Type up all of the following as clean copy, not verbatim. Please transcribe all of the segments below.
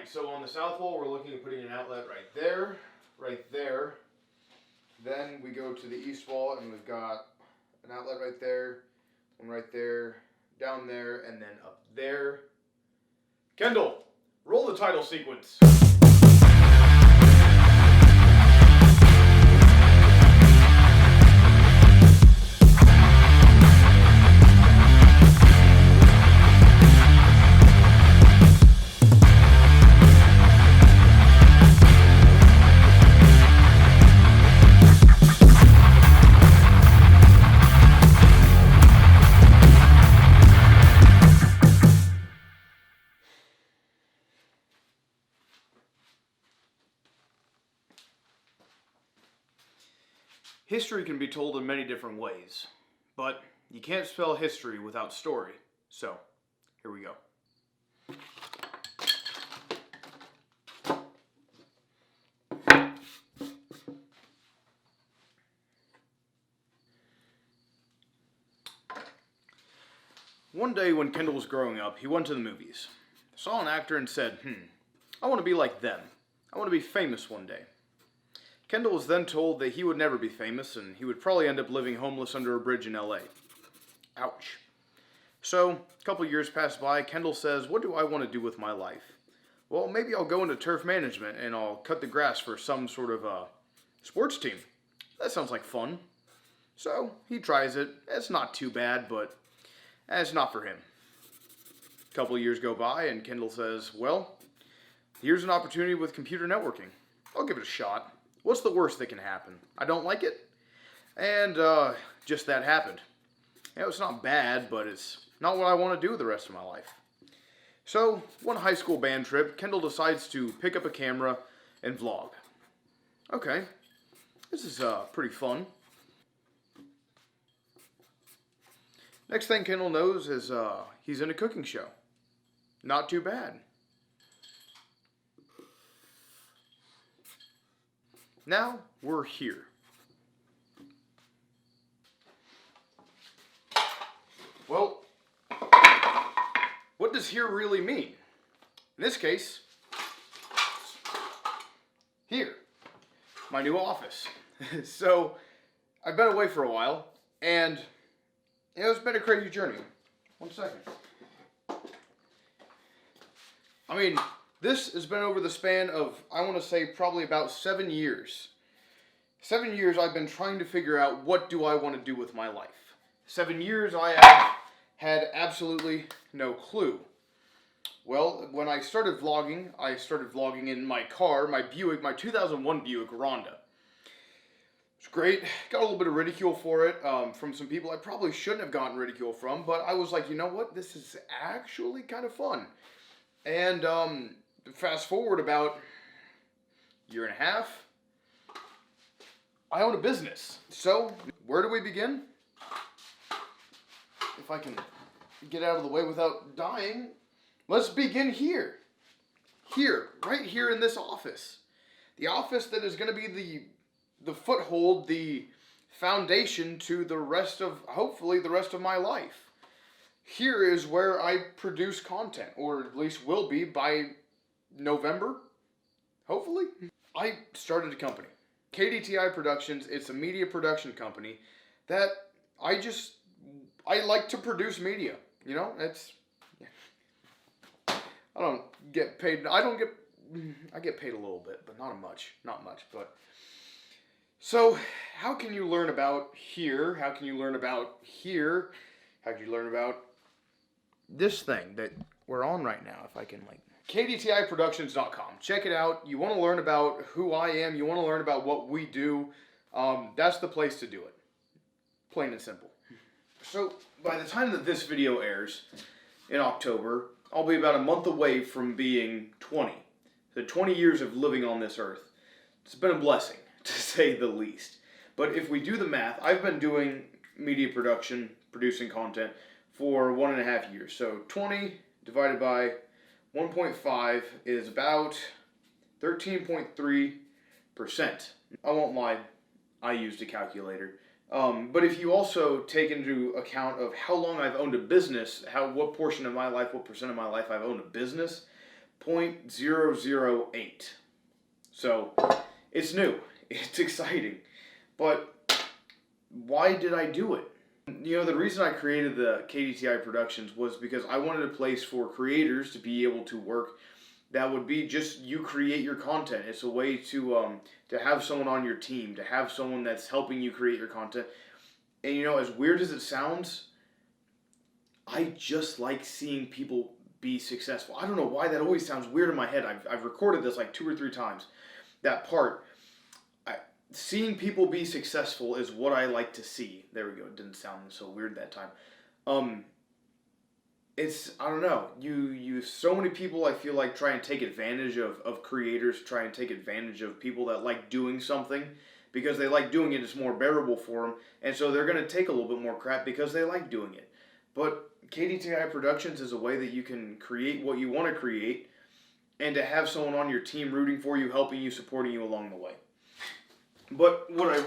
Alright, so on the south wall, we're looking at putting an outlet right there, right there. Then we go to the east wall, and we've got an outlet right there, one right there, down there, and then up there. Kendall, roll the title sequence. History can be told in many different ways, but you can't spell history without story. So, here we go. One day when Kendall was growing up, he went to the movies, saw an actor and said, I want to be like them. I want to be famous one day. Kendall was then told that he would never be famous and he would probably end up living homeless under a bridge in LA. Ouch. So, a couple years pass by, Kendall says, what do I want to do with my life? Well, maybe I'll go into turf management and I'll cut the grass for some sort of sports team. That sounds like fun. So, he tries it. It's not too bad, but it's not for him. A couple years go by and Kendall says, well, here's an opportunity with computer networking. I'll give it a shot. What's the worst that can happen? I don't like it? And just that happened. It's not bad, but it's not what I want to do the rest of my life. So, one high school band trip, Kendall decides to pick up a camera and vlog. Okay, this is pretty fun. Next thing Kendall knows is he's in a cooking show. Not too bad. Now, we're here. Well, what does here really mean? In this case, here, my new office. So, I've been away for a while, and it's been a crazy journey. 1 second. I mean, this has been over the span of, I want to say, probably about 7 years. 7 years I've been trying to figure out what do I want to do with my life. 7 years I have had absolutely no clue. Well, when I started vlogging in my car, my Buick, my 2001 Buick Ronda. It's great. Got a little bit of ridicule for it from some people I probably shouldn't have gotten ridicule from, but I was like, you know what? This is actually kind of fun. And fast forward about a year and a half, I own a business. So, where do we begin? If I can get out of the way without dying, let's begin here. Here, right here in this office. The office that is going to be the foothold, the foundation to the rest of, hopefully, the rest of my life. Here is where I produce content, or at least will be by November, hopefully. I started a company, KDTI Productions. It's a media production company that I like to produce media. You know, I don't get paid. I get paid a little bit, but not much, but. So, how can you learn about here? How can you learn about here? How can you learn about this thing that we're on right now? If I can, KDTIProductions.com. Check it out. You want to learn about who I am. You want to learn about what we do. That's the place to do it. Plain and simple. So, by the time that this video airs in October, I'll be about a month away from being 20. So 20 years of living on this earth. It's been a blessing, to say the least. But if we do the math, I've been doing media production, producing content, for 1.5 years. So 20 divided by 1.5 is about 13.3%. I won't lie, I used a calculator. But if you also take into account of how long I've owned a business, what portion of my life, what percent of my life I've owned a business, 0.008. So it's new. It's exciting. But why did I do it? You know, the reason I created the KDTI Productions was because I wanted a place for creators to be able to work that would be just you create your content. It's a way to have someone on your team, to have someone that's helping you create your content. And you know, as weird as it sounds, I just like seeing people be successful. I don't know why that always sounds weird in my head. I've recorded this like 2 or 3 times. That part. Seeing people be successful is what I like to see. There we go. It didn't sound so weird that time. I don't know. So many people I feel like try and take advantage of creators, try and take advantage of people that like doing something because they like doing it. It's more bearable for them. And so they're going to take a little bit more crap because they like doing it. But KDTI Productions is a way that you can create what you want to create and to have someone on your team rooting for you, helping you, supporting you along the way. But what I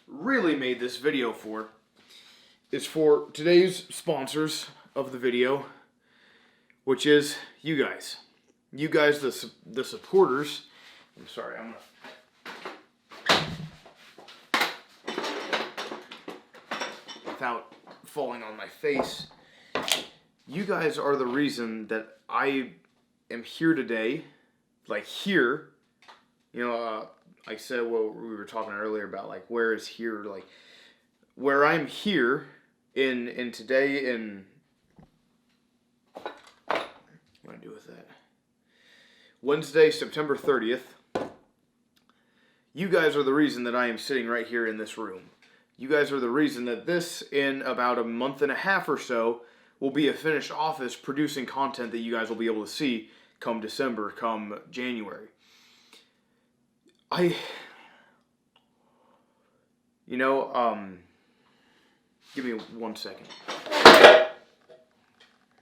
really made this video for is for today's sponsors of the video, which is you guys. You guys, the supporters. I'm sorry, I'm gonna... Without falling on my face. You guys are the reason that I am here today. Like here, you know, I said what we were talking earlier about, like, where is here, like, where I'm here in today in, what do I do with that? Wednesday, September 30th. You guys are the reason that I am sitting right here in this room. You guys are the reason that this, in about a month and a half or so, will be a finished office producing content that you guys will be able to see come December, come January. Give me 1 second.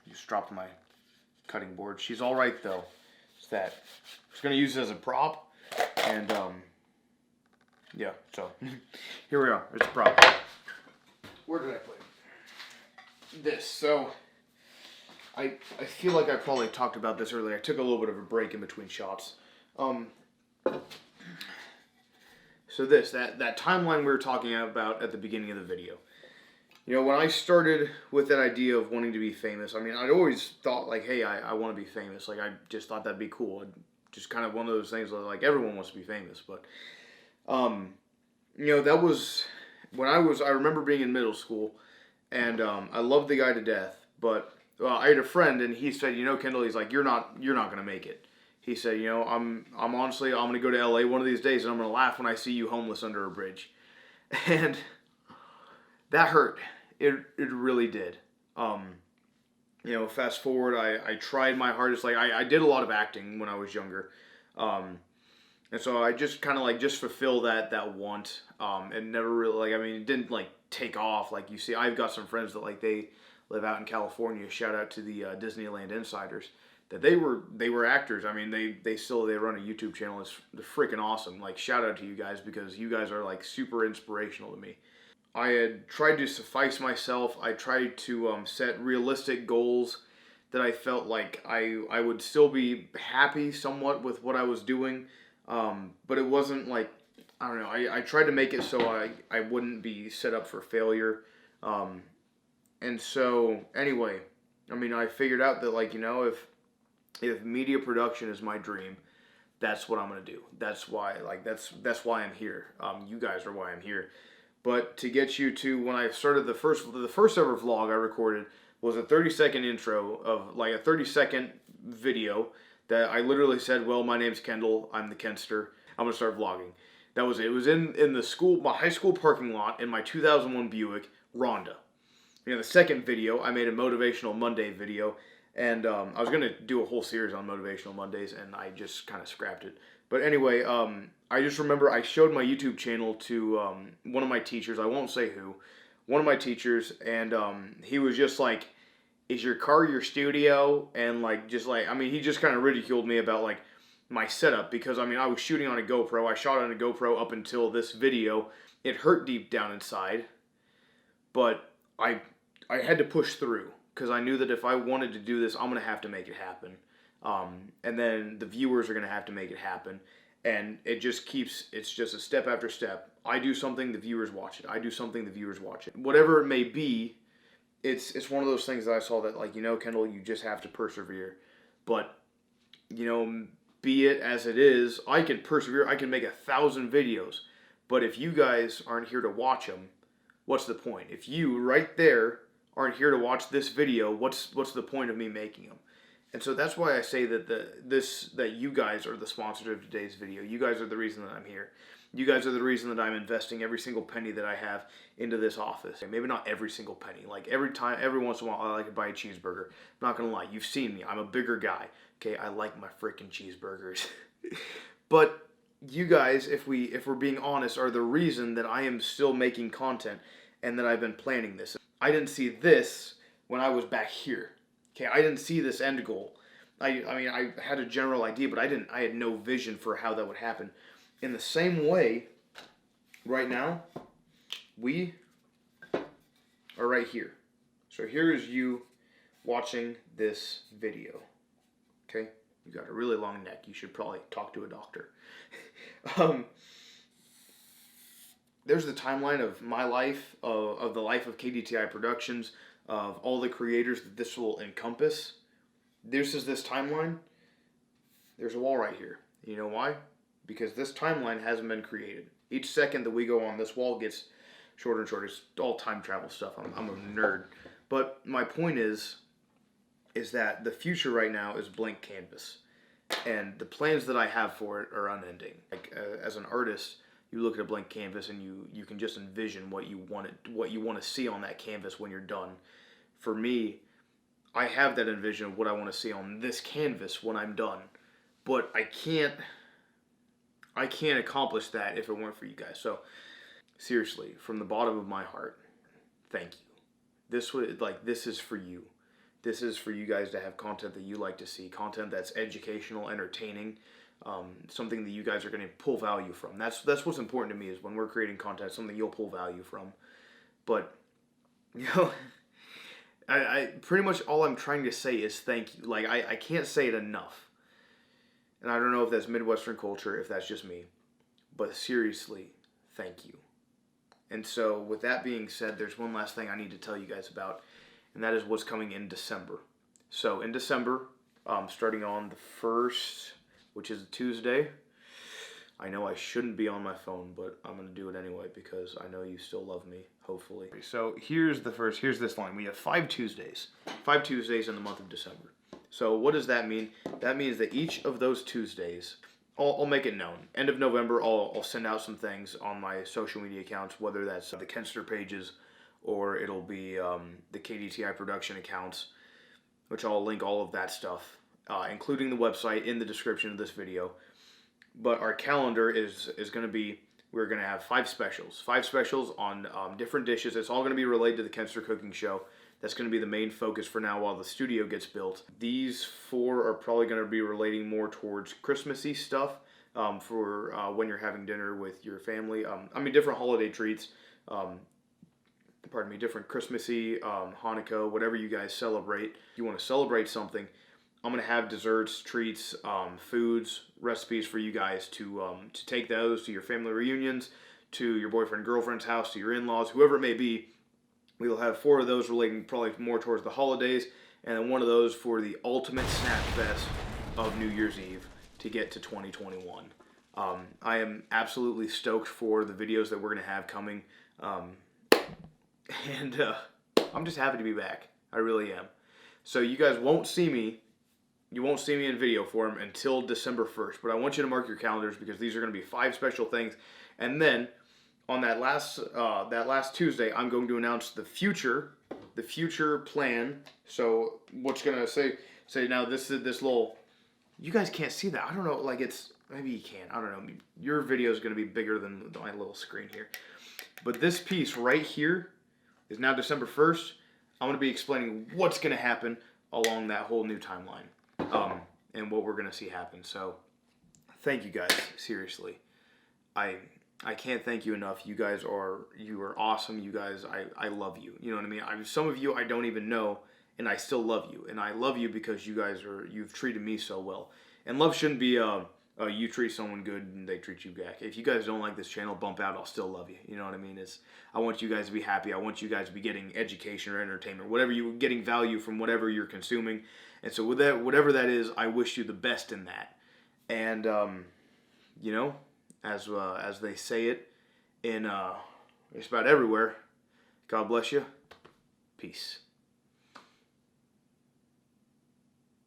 Just dropped my cutting board. She's all right though. It's that. I'm just gonna use it as a prop, and yeah. So here we are. It's a prop. Where did I put it? This. So I feel like I probably talked about this earlier. I took a little bit of a break in between shots. So that timeline we were talking about at the beginning of the video. You know, when I started with that idea of wanting to be famous, I mean, I'd always thought, like, hey, I want to be famous. Like, I just thought that'd be cool. Just kind of one of those things that, like, everyone wants to be famous. But, you know, that was when I remember being in middle school, and I loved the guy to death. But I had a friend, and he said, you know, Kendall, he's like, you're not going to make it. He said, you know, I'm honestly, I'm going to go to LA one of these days, and I'm going to laugh when I see you homeless under a bridge. And that hurt. It really did. You know, fast forward, I tried my hardest. Like, I did a lot of acting when I was younger. And so I just kind of, like, just fulfill that want. And never really, like, I mean, it didn't, like, take off. Like, you see, I've got some friends that, like, they live out in California. Shout out to the Disneyland Insiders. That they were actors. I mean, they run a YouTube channel. It's freaking awesome. Like, shout out to you guys, because you guys are, like, super inspirational to me. I had tried to suffice myself. I tried to set realistic goals that I felt like I would still be happy somewhat with what I was doing. But it wasn't like, I don't know, I tried to make it so I wouldn't be set up for failure. And so, anyway, I mean, I figured out that, like, you know, if media production is my dream, that's what I'm going to do. That's why, like, that's why I'm here. You guys are why I'm here. But to get you to, when I started the first ever vlog I recorded was a 30-second intro of, like, a 30-second video that I literally said, well, my name's Kendall, I'm the Kenster, I'm going to start vlogging. That was it. It was in my high school parking lot in my 2001 Buick Ronda. You know, the second video, I made a Motivational Monday video, and I was going to do a whole series on Motivational Mondays, and I just kind of scrapped it. But anyway, I just remember I showed my YouTube channel to one of my teachers. I won't say who. One of my teachers, and he was just like, is your car your studio? And, like, just like, I mean, he just kind of ridiculed me about, like, my setup, because, I mean, I was shooting on a GoPro. I shot on a GoPro up until this video. It hurt deep down inside, but I had to push through, because I knew that if I wanted to do this, I'm going to have to make it happen. And then the viewers are going to have to make it happen. And it's just a step after step. I do something, the viewers watch it. I do something, the viewers watch it. Whatever it may be, it's one of those things that I saw that, like, Kendall, you just have to persevere. But, be it as it is, I can persevere. I can make 1,000 videos. But if you guys aren't here to watch them, what's the point? If you, right there, aren't here to watch this video, what's the point of me making them? And so that's why I say that that you guys are the sponsor of today's video. You guys are the reason that I'm here. You guys are the reason that I'm investing every single penny that I have into this office. Maybe not every single penny. Like every once in a while, I like to buy a cheeseburger. I'm not gonna lie, you've seen me. I'm a bigger guy. Okay, I like my freaking cheeseburgers. But you guys, if we're being honest, are the reason that I am still making content and that I've been planning this. I didn't see this when I was back here. Okay, I didn't see this end goal. I mean, I had a general idea, but I had no vision for how that would happen. In the same way, right now, we are right here. So here is you watching this video. Okay? You got a really long neck. You should probably talk to a doctor. There's the timeline of my life, of the life of KDTI Productions, of all the creators that this will encompass. This is this timeline. There's a wall right here. You know why? Because this timeline hasn't been created. Each second that we go on, this wall gets shorter and shorter. It's all time travel stuff. I'm a nerd. But my point is that the future right now is blank canvas. And the plans that I have for it are unending. Like as an artist, you look at a blank canvas and you can just envision what you want to see on that canvas when you're done. For me, I have that envision of what I want to see on this canvas when I'm done. But I can't accomplish that if it weren't for you guys. So seriously, from the bottom of my heart, thank you. This is for you. This is for you guys to have content that you like to see, content that's educational, entertaining, something that you guys are going to pull value from. That's what's important to me, is when we're creating content, something you'll pull value from. But I pretty much all I'm trying to say is thank you. Like I can't say it enough. And I don't know if that's Midwestern culture, if that's just me. But seriously, thank you. And so with that being said, there's one last thing I need to tell you guys about, and that is what's coming in December. So in December, starting on the 1st, which is a Tuesday, I know I shouldn't be on my phone, but I'm going to do it anyway because I know you still love me, hopefully. So here's this line. We have 5 Tuesdays. 5 Tuesdays in the month of December. So what does that mean? That means that each of those Tuesdays, I'll make it known. End of November, I'll send out some things on my social media accounts, whether that's the Kenster pages or it'll be the KDTI Production accounts, which I'll link all of that stuff, including the website, in the description of this video. But our calendar is going to be, we're going to have 5 specials. 5 specials on different dishes. It's all going to be related to the Kenster cooking show. That's going to be the main focus for now while the studio gets built. These 4 are probably going to be relating more towards Christmassy stuff for when you're having dinner with your family. Different holiday treats. Different Christmassy, Hanukkah, whatever you guys celebrate. If you want to celebrate something, I'm going to have desserts, treats, foods, recipes for you guys to take those to your family reunions, to your boyfriend, girlfriend's house, to your in-laws, whoever it may be. We'll have 4 of those relating probably more towards the holidays, and then 1 of those for the ultimate snack fest of New Year's Eve to get to 2021. I am absolutely stoked for the videos that we're going to have coming, and I'm just happy to be back. I really am. So you guys won't see me. You won't see me in video form until December 1st, but I want you to mark your calendars because these are going to be 5 special things, and then on that last Tuesday, I'm going to announce the future plan. So what's gonna say now? This little, you guys can't see that. I don't know. Like maybe you can. I don't know. Your video is gonna be bigger than my little screen here. But this piece right here is now December 1st. I'm gonna be explaining what's gonna happen along that whole new timeline, and what we're gonna see happen. So thank you guys. Seriously, I can't thank you enough. You are awesome. You guys, I love you. You know what I mean? Some of you I don't even know, and I still love you, and I love you because you've treated me so well. And love shouldn't be you treat someone good and they treat you back. If you guys don't like this channel, bump out. I'll still love you. You know what I mean? I want you guys to be happy. I want you guys to be getting education or entertainment, whatever you getting value from whatever you're consuming. And so with that, whatever that is, I wish you the best in that. And you know, as they say it in just about everywhere, God bless you. Peace.